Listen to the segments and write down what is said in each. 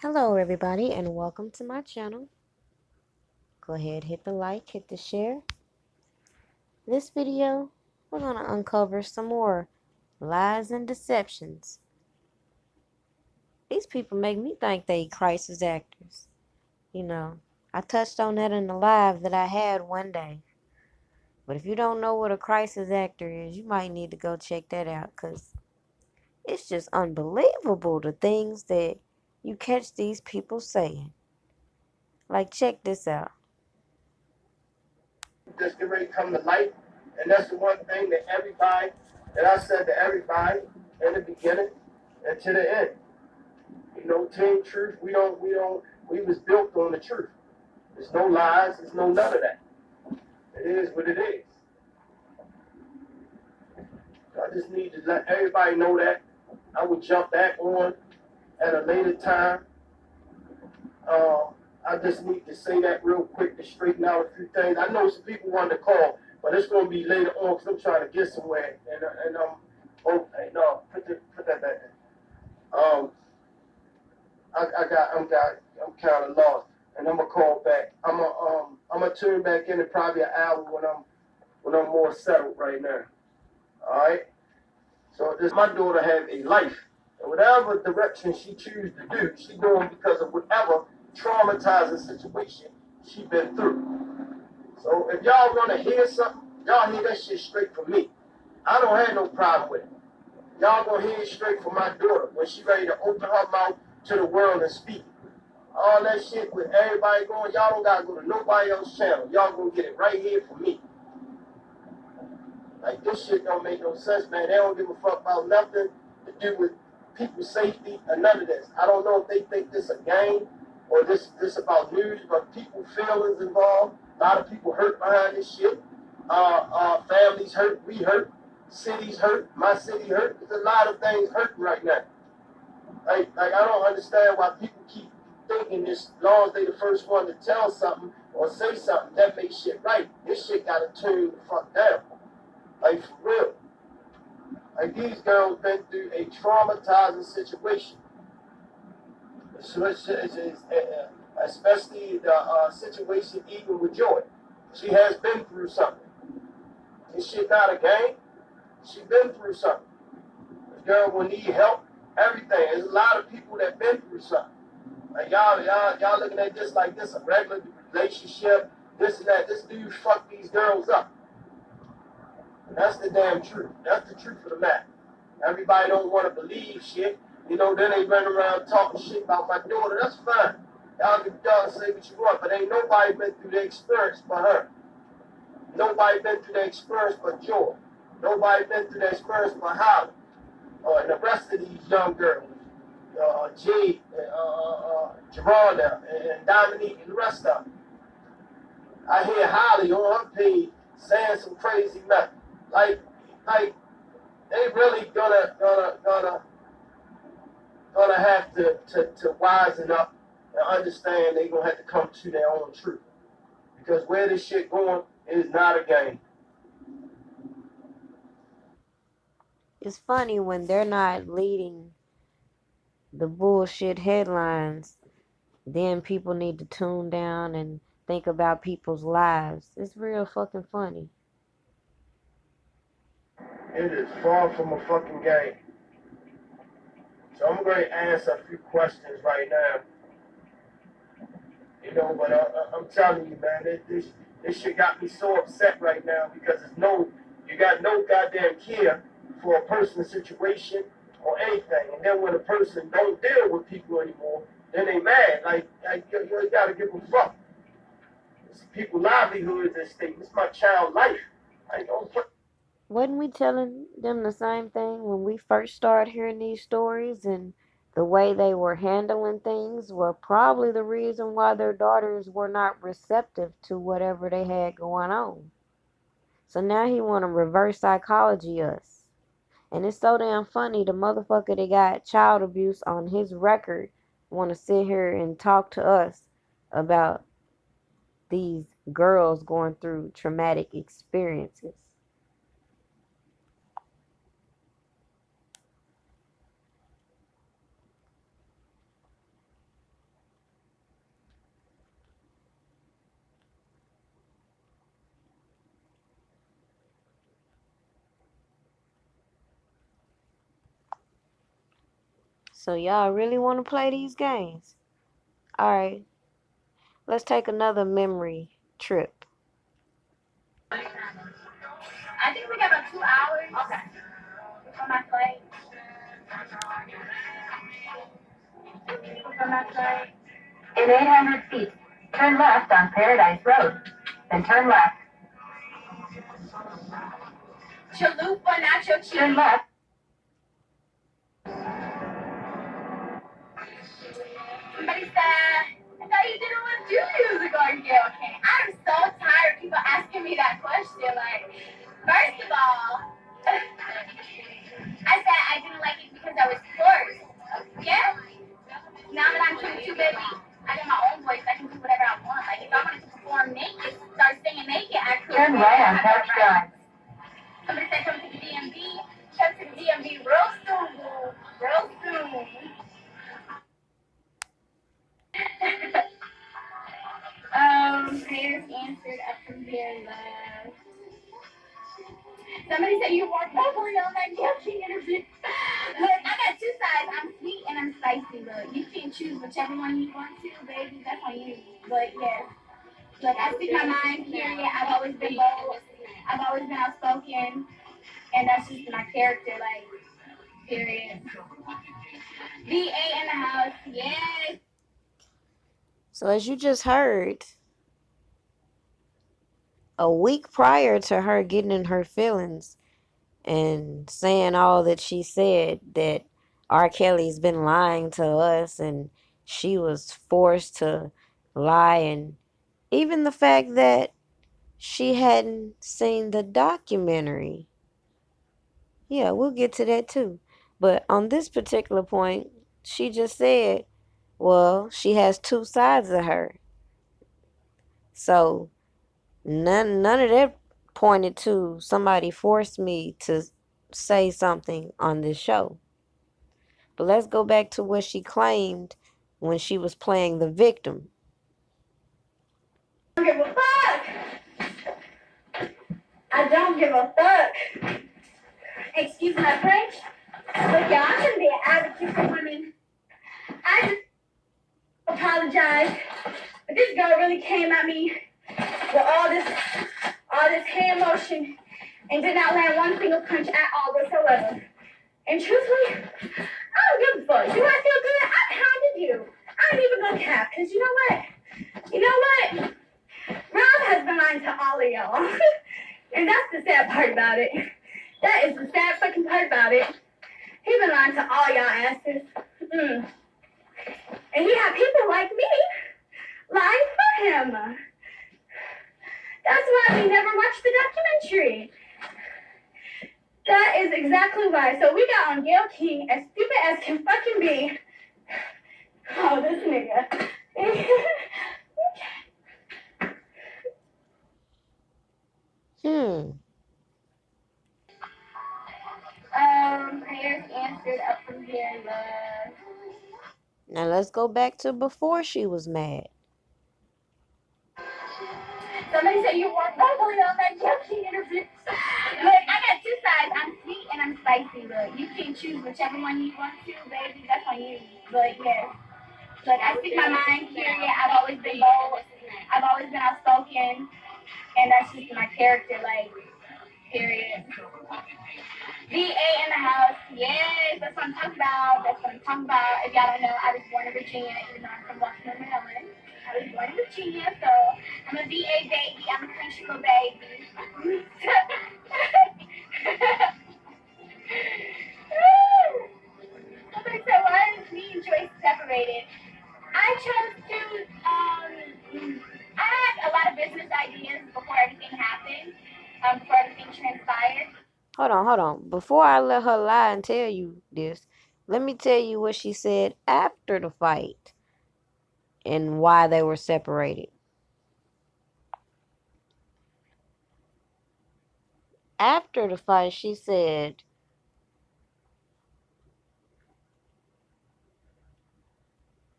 Hello everybody and welcome to my channel. Go ahead, hit the like, hit the share. This video, we're going to uncover some more lies and deceptions. These people make me think they crisis actors. I touched on that in the live that I had one day. But if you don't know what a crisis actor is, you might need to go check that out, because it's just unbelievable the things that you catch these people saying. Like, check this out. Just get ready to come to light. And that's the one thing that I said to everybody in the beginning and to the end. Team Truth, we was built on the truth. There's no lies, there's no none of that. It is what it is. So I just need to let everybody know that. I will jump back on at a later time. I just need to say that real quick to straighten out a few things. I know some people want to call, but it's going to be later on because I'm trying to get somewhere. Put that back in. I'm kind of lost, and I'm gonna call back. I'm gonna tune back in probably an hour when I'm more settled right now. All right. So my daughter have a life, and whatever direction she chooses to do, she doing because of whatever traumatizing situation she been through. So if y'all want to hear something, y'all hear that shit straight from me. I don't have no problem with it. Y'all gonna hear it straight from my daughter when she ready to open her mouth to the world and speak. All that shit with everybody going, y'all don't gotta go to nobody else's channel. Y'all gonna get it right here from me. Like, this shit don't make no sense, man. They don't give a fuck about nothing to do with people's safety or none of this. I don't know if they think this a game or this about news, but people feelings involved. A lot of people hurt behind this shit. Families hurt, we hurt, cities hurt, my city hurt. There's a lot of things hurting right now. Like I don't understand why people keep thinking this, as long as they the first one to tell something or say something, that makes shit right. This shit gotta turn the fuck down. Like, for real. Like, these girls been through a traumatizing situation. Especially the situation even with Joy. She has been through something. This shit not a game. She been through something. This girl will need help, everything. There's a lot of people that been through something. Like, y'all looking at this like this a regular relationship, this and that. This dude fucked these girls up. And that's the damn truth. That's the truth of the matter. Everybody don't want to believe shit. Then they run around talking shit about my daughter. That's fine. Y'all say what you want, but ain't nobody been through the experience but her. Nobody been through the experience but Joy. Nobody been through the experience but Holly. And the rest of these young girls. Jade, Geronda, and Dominique, and the rest of them. I hear Holly on her page saying some crazy mess. Like they really gonna have to wisen up and understand they gonna have to come to their own truth. Because where this shit going is not a game. It's funny when they're not leading the bullshit headlines, then people need to tune down and think about people's lives. It's real fucking funny. It is far from a fucking game. So I'm going to answer a few questions right now. But I'm telling you, man, this shit got me so upset right now because you got no goddamn care for a person's situation or anything. And then when a person don't deal with people anymore, then they mad. Like you gotta give a fuck. It's people's livelihoods at stake. It's my child's life. I don't put. Wasn't we telling them the same thing when we first started hearing these stories? And the way they were handling things were probably the reason why their daughters were not receptive to whatever they had going on. So now he want to reverse psychology us. And it's so damn funny, the motherfucker that got child abuse on his record want to sit here and talk to us about these girls going through traumatic experiences. So y'all really want to play these games? Alright, let's take another memory trip. I think we got about 2 hours. Okay. Before my flight. Before my flight. In 800 feet, turn left on Paradise Road. Then turn left. Chalupa, nacho cheese. Turn left. Somebody said, I thought you didn't want to do music on Gail King. I'm so tired of people asking me that question. Like, first of all, I said I didn't like it because I was forced. Yeah? Now that I'm 22, baby, I got my own voice. I can do whatever I want. Like, if I wanted to perform naked, start singing naked, I could. Turn right on Couch Drive. Somebody said come to the DMV. Come to the DMV real soon, boo. Real soon. Prayers answered up from here, love. Somebody said you wore bubbly on that guilty interview. Look, I got two sides. I'm sweet and I'm spicy. Look, you can choose whichever one you want to, baby. That's on you. But yes, look, I speak my mind. Period. I've always been bold. I've always been outspoken, and that's just my character. Like, period. VA in the house. Yes. So as you just heard, a week prior to her getting in her feelings and saying all that she said, that R. Kelly's been lying to us and she was forced to lie, and even the fact that she hadn't seen the documentary. Yeah, we'll get to that too. But on this particular point, she just said, well, she has two sides of her. So none of that pointed to somebody forced me to say something on this show. But let's go back to what she claimed when she was playing the victim. I don't give a fuck. I don't give a fuck. Excuse my French. Look, y'all, I'm gonna be an advocate for women. I just apologize, but this girl really came at me with all this hand motion and did not land one single punch at all whatsoever. And truthfully, I don't give a fuck. Do I feel good? I kinda do. I ain't even gonna cap, because you know what? You know what? Rob has been lying to all of y'all. And that's the sad part about it. That is the sad fucking part about it. He been lying to all y'all asses. And he had people like me lying for him. That's why we never watched the documentary. That is exactly why. So we got on Gayle King, as stupid as can fucking be. Oh, this nigga. Prayers answered up from here, love. Now let's go back to before she was mad. Somebody said you were bubbly on that Gucci interview. Look, I got two sides. I'm sweet and I'm spicy. Look, you can choose whichever one you want to, baby. That's on you. But yes. Look, I speak my mind, period. I've always been bold. I've always been outspoken. And that's just my character, like, period. VA in the house. Yes, that's what I'm talking about. That's what I'm talking about. If y'all don't know, I was born in Virginia, even though I'm from Baltimore, Maryland. I was born in Virginia, so I'm a VA baby. I'm a Frenchman baby. Somebody said, why is me and Joyce separated? I chose to, I had a lot of business ideas before everything happened, before everything transpired. Hold on. Before I let her lie and tell you this, let me tell you what she said after the fight and why they were separated. After the fight, she said,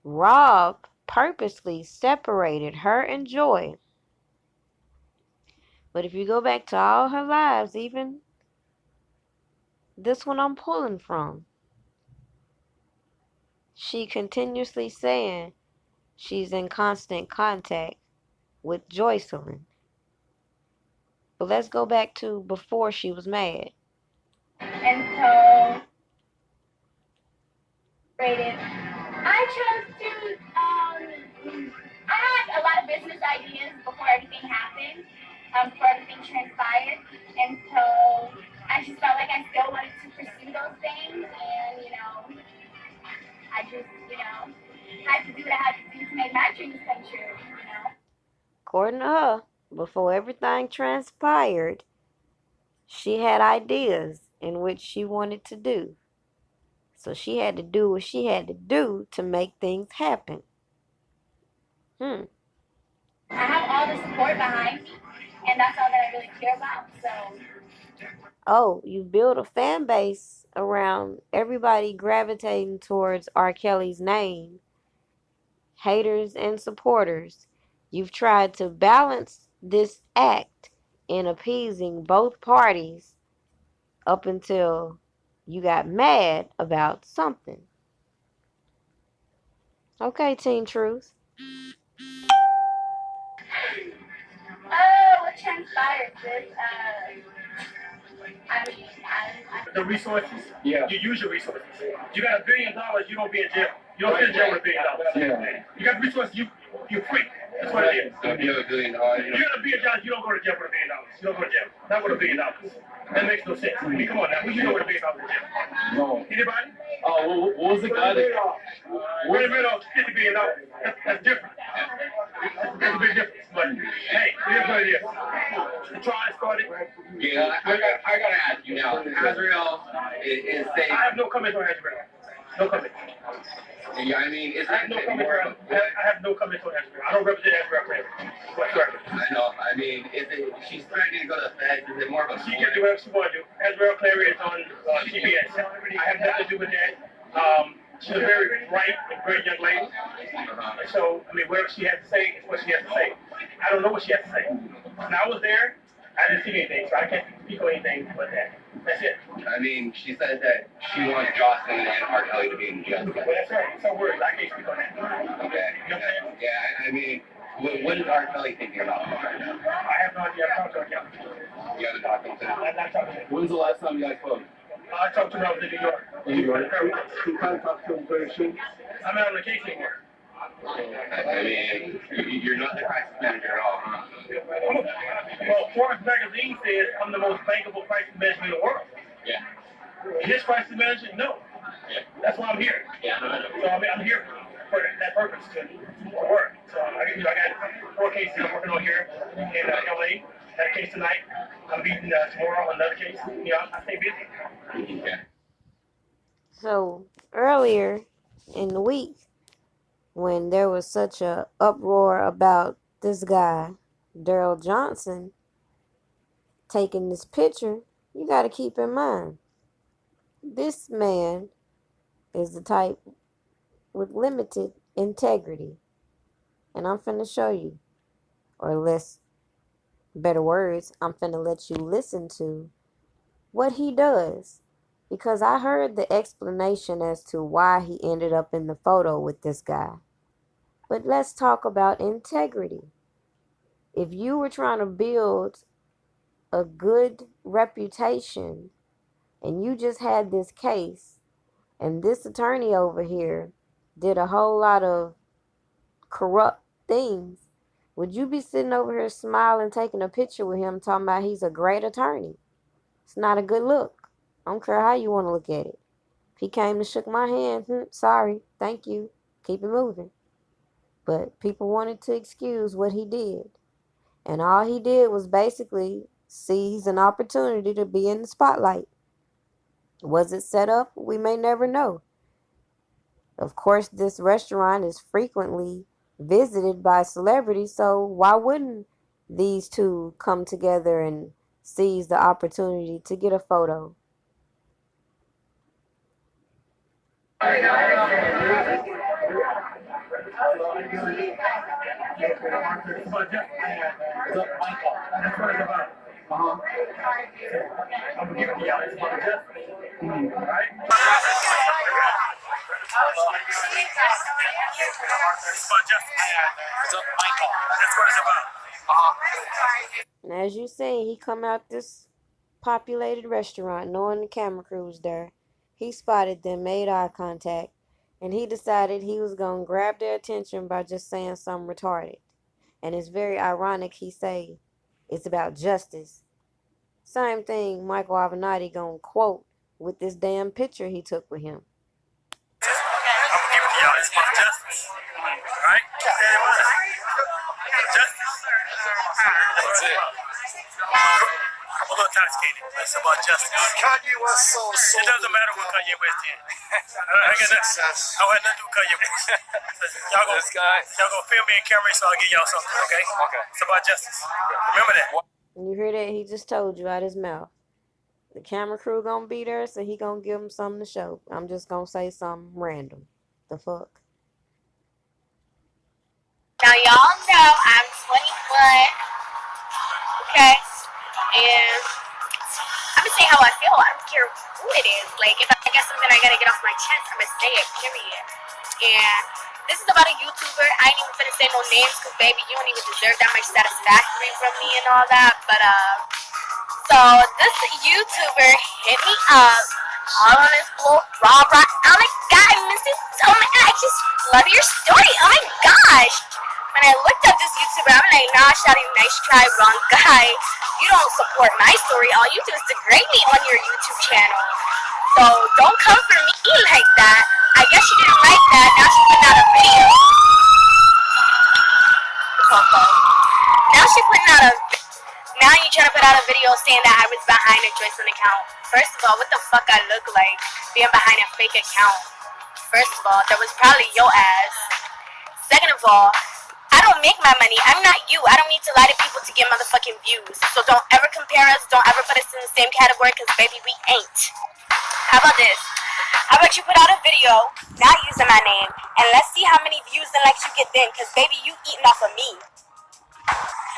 Rob purposely separated her and Joy. But if you go back to all her lives, even this one I'm pulling from, she continuously saying she's in constant contact with Joycelyn. But let's go back to before she was mad. And so, rated. I chose to, I had a lot of business ideas before everything happened, before everything transpired. And so, I just felt like I still wanted to pursue those things. And, I just, had to do what I had to do to make my dreams come true. According to her, before everything transpired, she had ideas in which she wanted to do. So she had to do what she had to do to make things happen. I have all the support behind me, and that's all that I really care about. So. Oh, you build a fan base around everybody gravitating towards R. Kelly's name, haters and supporters. You've tried to balance this act in appeasing both parties up until you got mad about something. Okay, Teen Truth. Oh, what transpired with, I mean, The resources, yeah. You use your resources. You got $1 billion, you don't be in jail. You don't sit in jail with $1 billion. Yeah. You got resources, you're free. That's what it is. So if you have $1 billion, you got $1 billion, you don't go to jail with $1 billion. You don't go to jail. Not with $1 billion. That makes no sense. I mean, come on now. Who you know with $1 billion in jail? No. Anybody? Oh, what was the guy that? Wait a minute, $50 billion. That's different. That's a big difference. But hey, it is what it is. The trial started. Yeah, I gotta ask you now. Azriel is saying. I have no comment on Azriel. No comment. Yeah, I mean, I have no comment on Azriel. I don't represent Azriel Clary whatsoever. I know. I mean, she's threatening to go to the feds? Is it more of a? She can do whatever she wants to do. Azriel Clary is on CBS. I have nothing to do with that. She's a very bright and great young lady. So, I mean, whatever she has to say is what she has to say. I don't know what she has to say. When I was there, I didn't see anything, so I can't speak on anything but that. That's it. I mean, she said that she wants Jocelyn and R. Kelly to be in jail. Well, that's her. It's her words. I can't speak on that. Okay. You know what I'm saying? Yeah, I mean, what is R. Kelly thinking about right now? I have no idea. I've talked to her. You haven't talked to him? I've not talked to him. When's the last time you guys spoke? I talked to her when I was in New York. In New York? You kind of talked to him very soon? I'm not on the case anymore. I mean, you're not the crisis manager at all, huh? Well, Forbes magazine says I'm the most bankable crisis manager in the world. Yeah. His crisis manager, no. Yeah. That's why I'm here. Yeah. So I mean, I'm here for that purpose to work. So I got 4 cases I'm working on here in LA. Got a case tonight. I'm meeting tomorrow on another case. I stay busy. Yeah. So earlier in the week, when there was such a uproar about this guy, Daryl Johnson, taking this picture, you got to keep in mind, this man is the type with limited integrity. And I'm finna show you, or less better words, I'm finna let you listen to what he does. Because I heard the explanation as to why he ended up in the photo with this guy. But let's talk about integrity. If you were trying to build a good reputation and you just had this case and this attorney over here did a whole lot of corrupt things, would you be sitting over here smiling, taking a picture with him, talking about he's a great attorney? It's not a good look. I don't care how you want to look at it. If he came and shook my hand, sorry, thank you, keep it moving. But people wanted to excuse what he did. And all he did was basically seize an opportunity to be in the spotlight. Was it set up? We may never know. Of course, this restaurant is frequently visited by celebrities, so why wouldn't these two come together and seize the opportunity to get a photo? I'm gonna give it to y'all. It's about justice. Right? It's my call. That's what it's about. And as you see, he come out this populated restaurant knowing the camera crew was there. He spotted them, made eye contact, and he decided he was going to grab their attention by just saying something retarded. And it's very ironic he say it's about justice. Same thing Michael Avenatti gonna quote with this damn picture he took with him. I'm gonna give it to y'all. It's about justice. Alright? Justice. That's it. I'm a little intoxicated. It's about justice. Kanye West so. It doesn't matter what Kanye West did. I got nothing. I don't have nothing to do with Kanye West. Y'all gonna film me in camera so I'll give y'all something, okay? Okay. It's about justice. Remember that. And you hear that? He just told you out his mouth. The camera crew gonna be there, so he gonna give him something to show. I'm just gonna say something random. The fuck? Now y'all know I'm 21, okay? And I'm gonna say how I feel. I don't care who it is. Like, if I get something I gotta get off my chest, I'm gonna say it, period. And this is about a YouTuber. I ain't even finna say no names, because baby, you don't even deserve that much satisfaction from me and all that. But so this YouTuber hit me up, all on his blog, rah. Oh my god, Mrs. Oh my god, I just love your story. Oh my gosh. When I looked up this YouTuber, I'm like, nah, shawty, nice try, wrong guy. You don't support my story. All you do is degrade me on your YouTube channel. So don't come for me like that. I guess you didn't like that. Now she's putting out a video. Now you're trying to put out a video saying that I was behind a Joycelyn account. First of all, what the fuck I look like being behind a fake account? First of all, that was probably your ass. Second of all, I don't make my money. I'm not you. I don't need to lie to people to get motherfucking views. So don't ever compare us. Don't ever put us in the same category, because baby, we ain't. How about this? How about you put out a video not using my name, and let's see how many views and likes you get then, because baby, you eating off of me.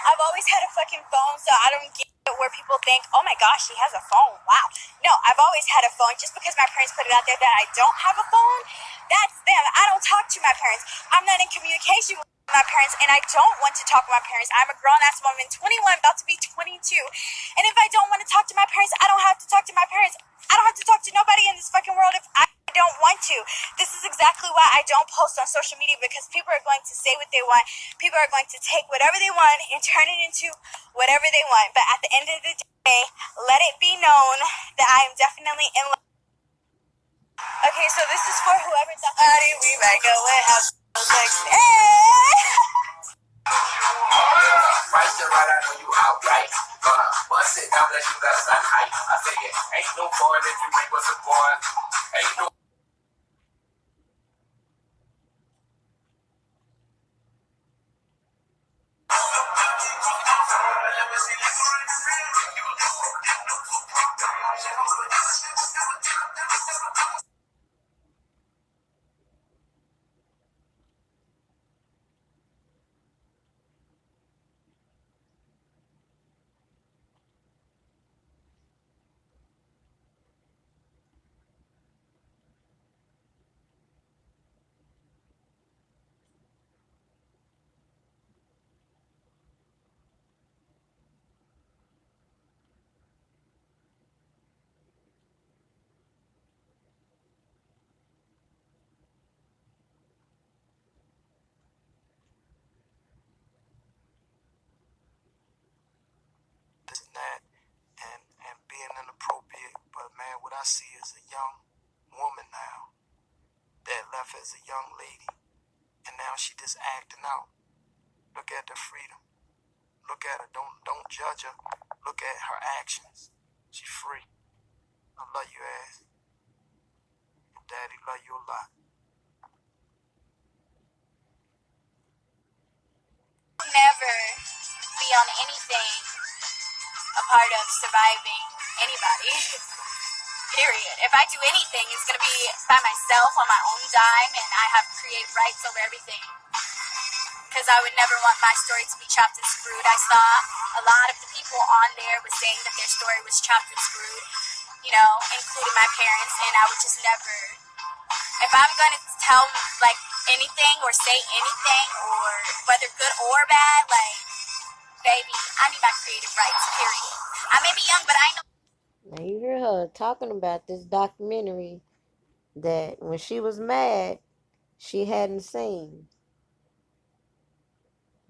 I've always had a fucking phone, so I don't get where people think, oh my gosh, she has a phone, wow. No, I've always had a phone. Just because my parents put it out there that I don't have a phone, that's them. I don't talk to my parents. I'm not in communication with my parents, and I don't want to talk to my parents. I'm a grown-ass woman, 21, about to be 22. And if I don't want to talk to my parents, I don't have to talk to my parents. I don't have to talk to nobody in this fucking world if I don't want to. This is exactly why I don't post on social media, because people are going to say what they want. People are going to take whatever they want and turn it into whatever they want. But at the end of the day, let it be known that I am definitely in love. Okay, so this is for whoever thought we might go and have sex. Right to right, I know you outright. Gonna bust it down, let you got some height. I say it ain't no fun if you ain't what's the fun. Ain't no. That and being inappropriate, but man, what I see is a young woman now that left as a young lady, and now she just acting out. Look at the freedom. Look at her. Don't judge her. Look at her actions. She's free. I love you, ass. Your daddy love you a lot. Never be on anything a part of surviving anybody. Period. If I do anything, it's going to be by myself on my own dime, and I have create rights over everything. Because I would never want my story to be chopped and screwed. I saw a lot of the people on there was saying that their story was chopped and screwed, you know, including my parents, and I would just never. If I'm going to tell like anything or say anything, or whether good or bad, like, baby, I need my creative rights, period. I may be young, but I know. Now you hear her talking about this documentary that when she was mad, she hadn't seen.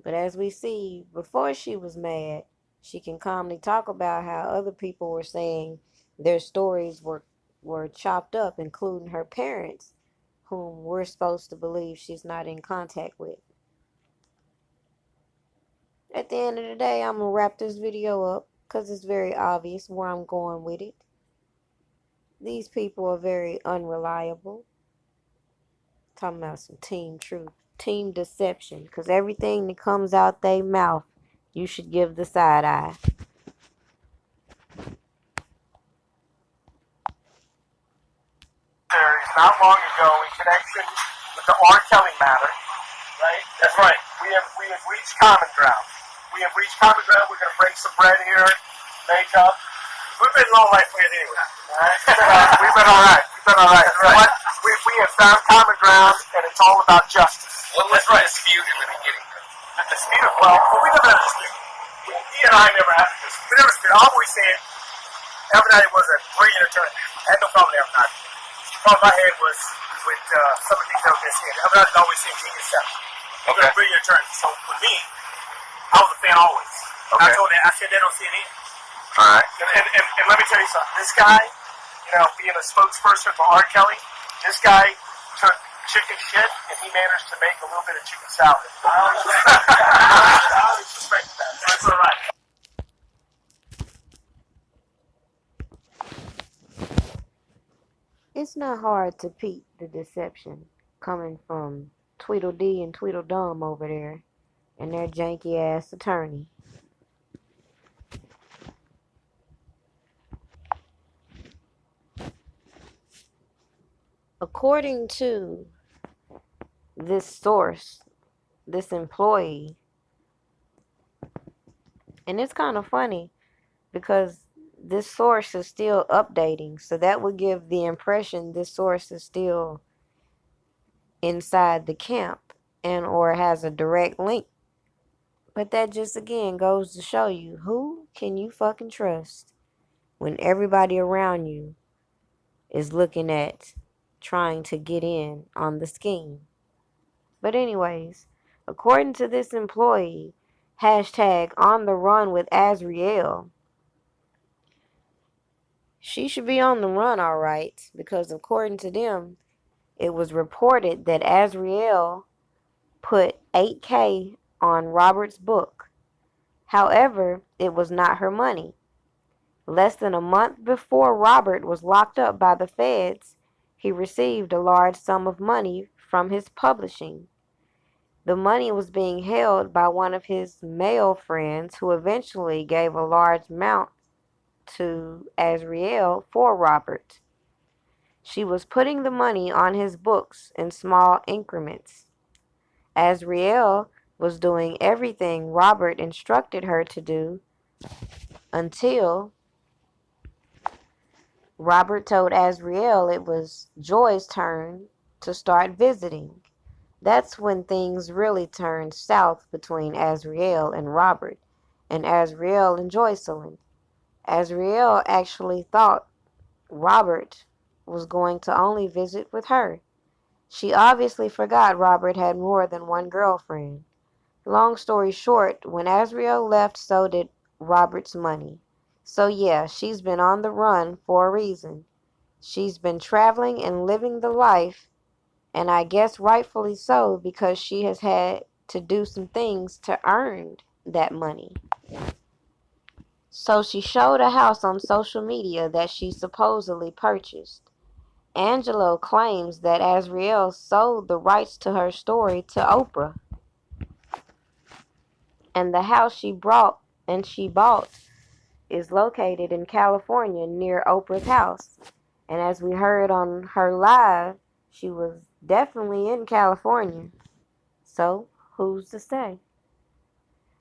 But as we see, before she was mad, she can calmly talk about how other people were saying their stories were chopped up, including her parents, whom we're supposed to believe she's not in contact with. At the end of the day, I'm going to wrap this video up because it's very obvious where I'm going with it. These people are very unreliable. Talking about some team truth, team deception, because everything that comes out their mouth, you should give the side eye. Not long ago in connection with the R. Kelly matter, right? That's right. We have reached common ground. We're going to break some bread here, make up. We've been low life with anyway. All right? We've been all right. But we have found common ground, and it's all about justice. What was the dispute in the beginning? The dispute, well, we never had a dispute. He and I never had a dispute. We never disputed. I always said Evernight was a brilliant attorney. I had no problem with Evernight. The problem I had was with some of the things that were missing. Evernight had always seen genius stuff. He was a brilliant attorney. So with me, I was a fan always. Okay. I said they don't see an end. All right. And let me tell you something. This guy, being a spokesperson for R. Kelly, this guy took chicken shit and he managed to make a little bit of chicken salad. I always respect that. That's all right. It's not hard to peep the deception coming from Tweedledee and Tweedledum over there and their janky ass attorney. According to this source, this employee, and it's kind of funny because this source is still updating, so that would give the impression this source is still inside the camp and or has a direct link. But that just again goes to show you, who can you fucking trust when everybody around you is looking at trying to get in on the scheme. But anyways, according to this employee, hashtag on the run with Azriel, she should be on the run all right, because according to them, it was reported that Azriel put $8,000 on Robert's book. However, it was not her money. Less than a month before Robert was locked up by the feds, he received a large sum of money from his publishing. The money was being held by one of his male friends, who eventually gave a large amount to Azriel for Robert. She was putting the money on his books in small increments. Azriel was doing everything Robert instructed her to do until Robert told Azriel it was Joy's turn to start visiting. That's when things really turned south between Azriel and Robert, and Azriel and Joycelyn. Azriel actually thought Robert was going to only visit with her. She obviously forgot Robert had more than one girlfriend. Long story short, when Azriel left, so did Robert's money. So yeah, she's been on the run for a reason. She's been traveling and living the life, and I guess rightfully so, because she has had to do some things to earn that money. So she showed a house on social media that she supposedly purchased. Angelo claims that Azriel sold the rights to her story to Oprah. And the house she bought is located in California near Oprah's house. And as we heard on her live, she was definitely in California. So, who's to say?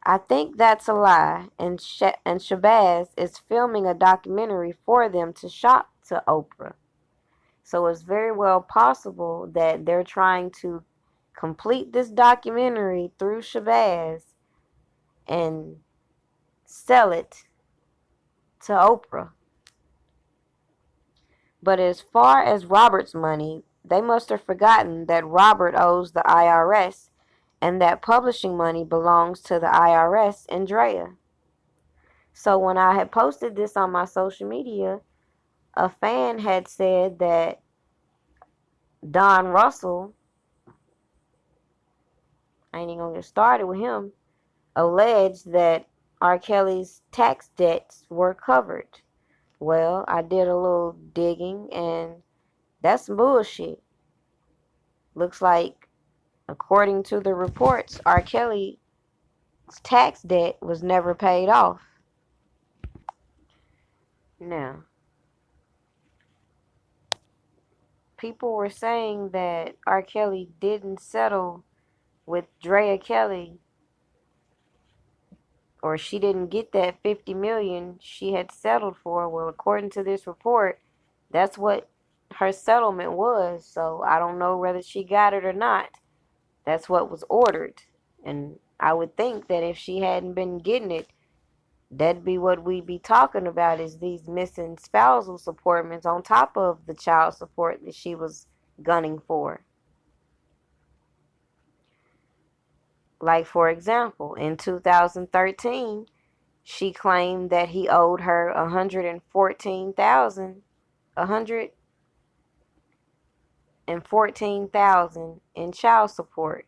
I think that's a lie, and Shabazz is filming a documentary for them to shop to Oprah. So it's very well possible that they're trying to complete this documentary through Shabazz and sell it to Oprah. But as far as Robert's money, they must have forgotten that Robert owes the IRS and that publishing money belongs to the IRS and Drea. So when I had posted this on my social media, a fan had said that Don Russell, I ain't even gonna get started with him, alleged that R. Kelly's tax debts were covered. Well, I did a little digging and that's bullshit. Looks like, according to the reports, R. Kelly's tax debt was never paid off. Now, people were saying that R. Kelly didn't settle with Drea Kelly, or she didn't get that 50 million she had settled for. Well, according to this report, that's what her settlement was. So I don't know whether she got it or not. That's what was ordered. And I would think that if she hadn't been getting it, that'd be what we'd be talking about, is these missing spousal supportments on top of the child support that she was gunning for. Like, for example, in 2013, she claimed that he owed her $114,000 in child support.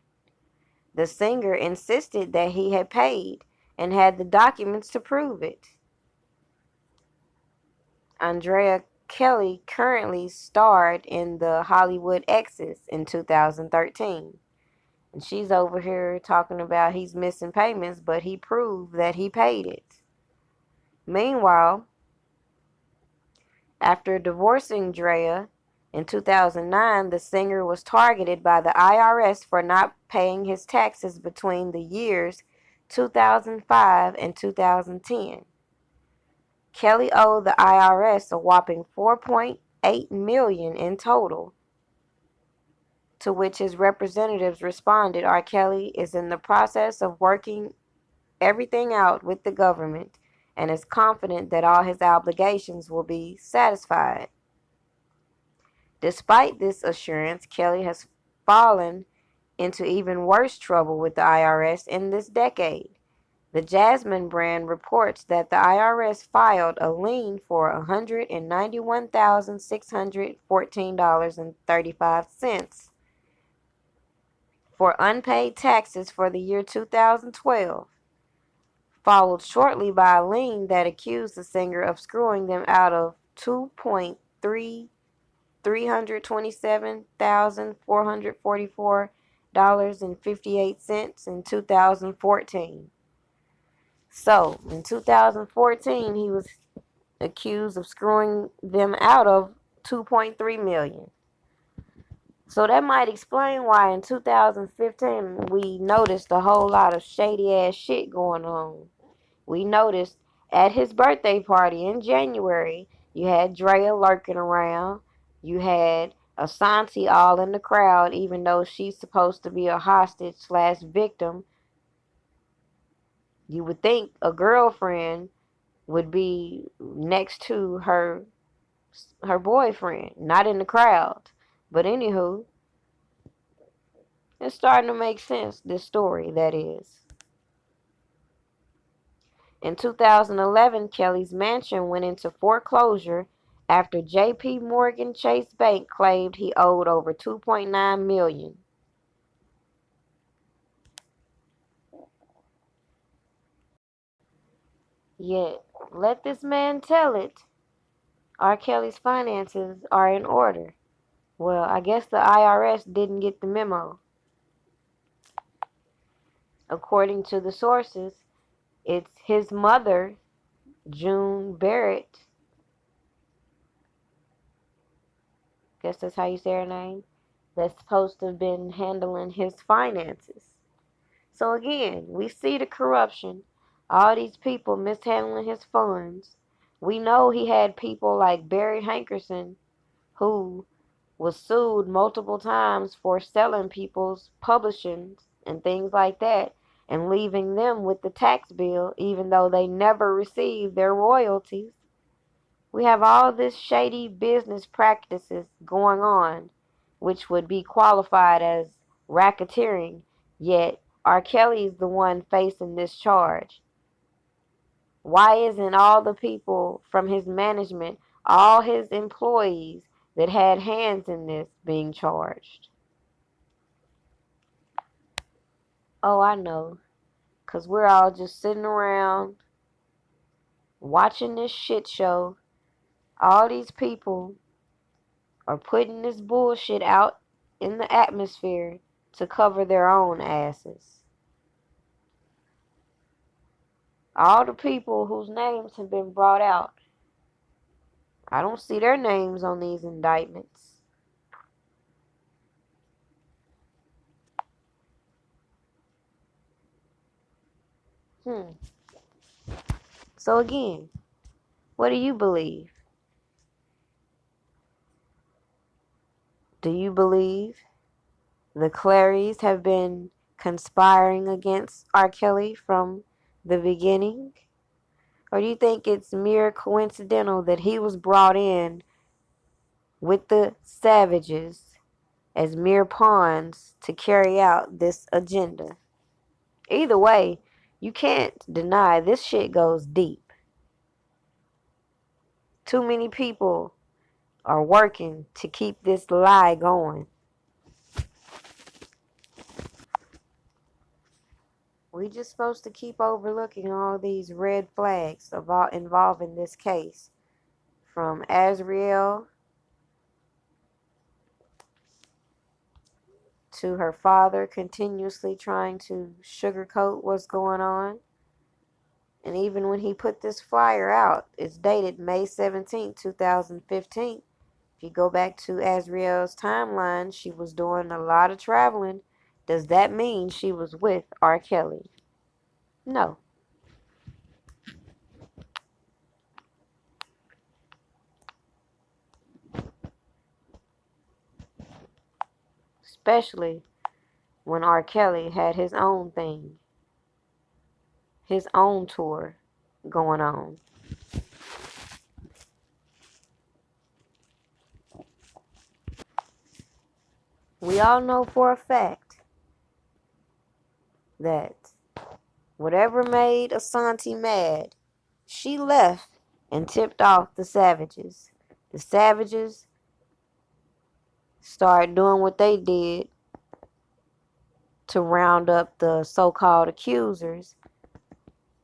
The singer insisted that he had paid and had the documents to prove it. Andrea Kelly currently starred in the Hollywood Exes in 2013. And she's over here talking about he's missing payments, but he proved that he paid it. Meanwhile, after divorcing Drea in 2009, the singer was targeted by the IRS for not paying his taxes between the years 2005 and 2010. Kelly owed the IRS a whopping $4.8 million in total, to which his representatives responded, R. Kelly is in the process of working everything out with the government and is confident that all his obligations will be satisfied. Despite this assurance, Kelly has fallen into even worse trouble with the IRS in this decade. The Jasmine brand reports that the IRS filed a lien for $191,614.35 for unpaid taxes for the year 2012, followed shortly by a lien that accused the singer of screwing them out of $327,444.58 in 2014. So, in 2014, he was accused of screwing them out of $2.3 million. So that might explain why in 2015 we noticed a whole lot of shady ass shit going on. We noticed at his birthday party in January, you had Drea lurking around. You had Asante all in the crowd, even though she's supposed to be a hostage / victim. You would think a girlfriend would be next to her boyfriend, not in the crowd. But anywho, it's starting to make sense, this story, that is. In 2011, Kelly's mansion went into foreclosure after J.P. Morgan Chase Bank claimed he owed over $2.9 million. Yet, let this man tell it, R. Kelly's finances are in order. Well, I guess the IRS didn't get the memo. According to the sources, it's his mother, June Barrett, guess that's how you say her name, that's supposed to have been handling his finances. So again, we see the corruption, all these people mishandling his funds. We know he had people like Barry Hankerson who was sued multiple times for selling people's publishings and things like that and leaving them with the tax bill even though they never received their royalties. We have all this shady business practices going on, which would be qualified as racketeering, yet R. Kelly's the one facing this charge. Why isn't all the people from his management, all his employees that had hands in this being charged? Oh, I know, 'cause we're all just sitting around watching this shit show. All these people are putting this bullshit out in the atmosphere to cover their own asses. All the people whose names have been brought out, I don't see their names on these indictments. So again, what do you believe? Do you believe the Clarys have been conspiring against R. Kelly from the beginning? Or do you think it's mere coincidental that he was brought in with the savages as mere pawns to carry out this agenda? Either way, you can't deny this shit goes deep. Too many people are working to keep this lie going. We just supposed to keep overlooking all these red flags involving this case. From Azriel to her father continuously trying to sugarcoat what's going on. And even when he put this flyer out, it's dated May 17, 2015. If you go back to Azriel's timeline, she was doing a lot of traveling. Does that mean she was with R. Kelly? No. Especially when R. Kelly had his own thing, his own tour going on. We all know for a fact that whatever made Asante mad, she left and tipped off the savages. The savages started doing what they did to round up the so-called accusers.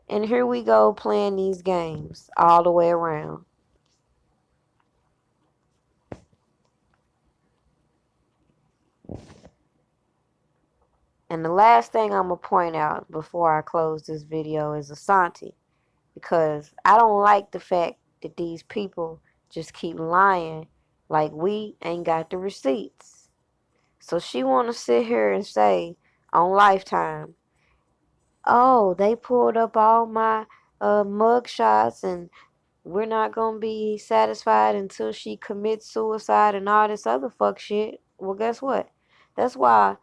And here we go playing these games all the way around. And the last thing I'm going to point out before I close this video is Asante. Because I don't like the fact that these people just keep lying like we ain't got the receipts. So she want to sit here and say on Lifetime, oh, they pulled up all my mug shots and we're not going to be satisfied until she commits suicide and all this other fuck shit. Well, guess what? That's why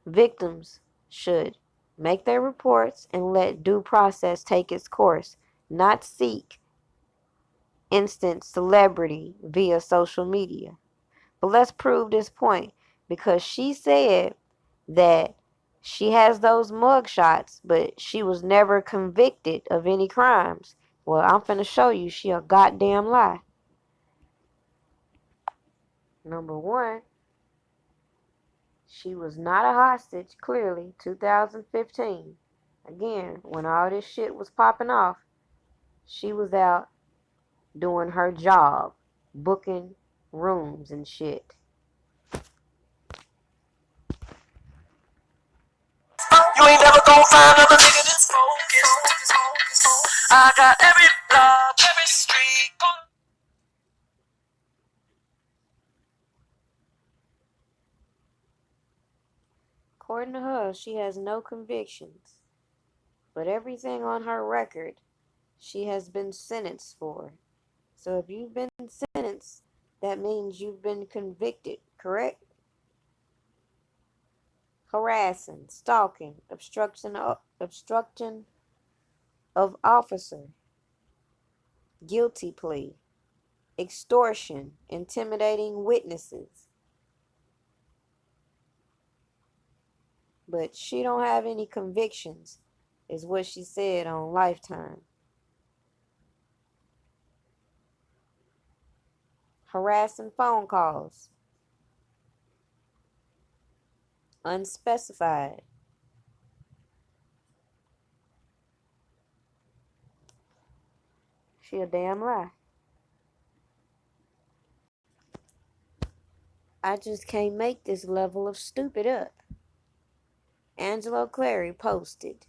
victims should make their reports and let due process take its course, not seek instant celebrity via social media. But let's prove this point, because she said that she has those mug shots, but she was never convicted of any crimes. Well, I'm finna show you she a goddamn lie. Number one, she was not a hostage, clearly, 2015. Again, when all this shit was popping off, she was out doing her job, booking rooms and shit. You ain't never gonna find another nigga that's focused. I got every block, every street. According to her, she has no convictions, but everything on her record she has been sentenced for. So if you've been sentenced That means you've been convicted, correct? Harassing, stalking, obstruction of officer, guilty plea, extortion, intimidating witnesses. But she don't have any convictions, is what she said on Lifetime. Harassing phone calls, unspecified. She a damn lie. I just can't make this level of stupid up. Angelo Clary posted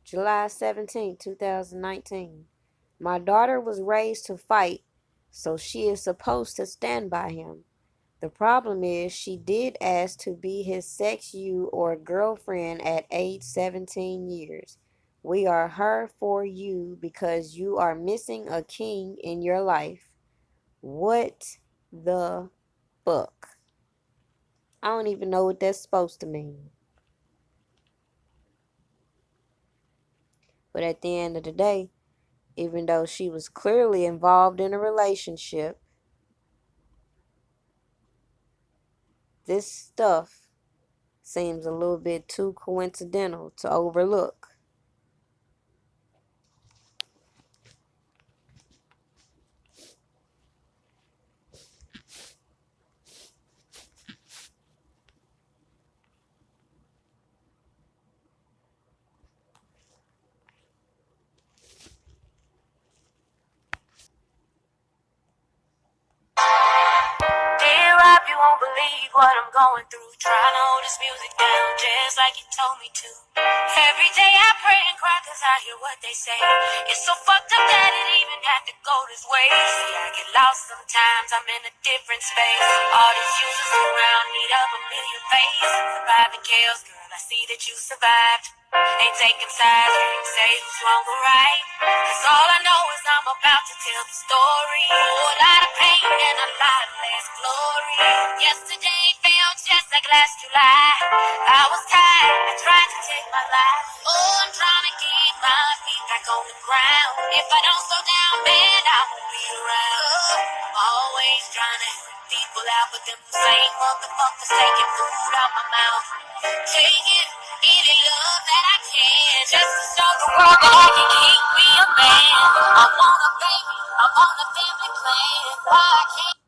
July 17, 2019. My daughter was raised to fight, so she is supposed to stand by him. The problem is she did ask to be his sex you or girlfriend at age 17 years. We are her for you because you are missing a king in your life. What the fuck? I don't even know what that's supposed to mean. But at the end of the day, even though she was clearly involved in a relationship, this stuff seems a little bit too coincidental to overlook. Dear Rob, you won't believe what I'm going through. Trying to hold this music down just like you told me to. Every day I pray and cry cause I hear what they say. It's so fucked up that it even had to go this way. See, I get lost sometimes, I'm in a different space. All these users around need up a million faces. Surviving chaos, girl, I see that you survived. Ain't taking sides, can't say who's wrong or right. Cause all I know is I'm about to tell the story. Oh, a lot of pain and a lot less glory. Yesterday felt just like last July. I was tired, I tried to take my life. Oh, I'm trying to keep my feet back on the ground. If I don't slow down, man, I won't be around. I'm always trying to help people out, but them same motherfuckers taking food out my mouth. Taking any love that I can, just to show the world that I can keep me a man. I want a baby, I want a family plan. Why I can't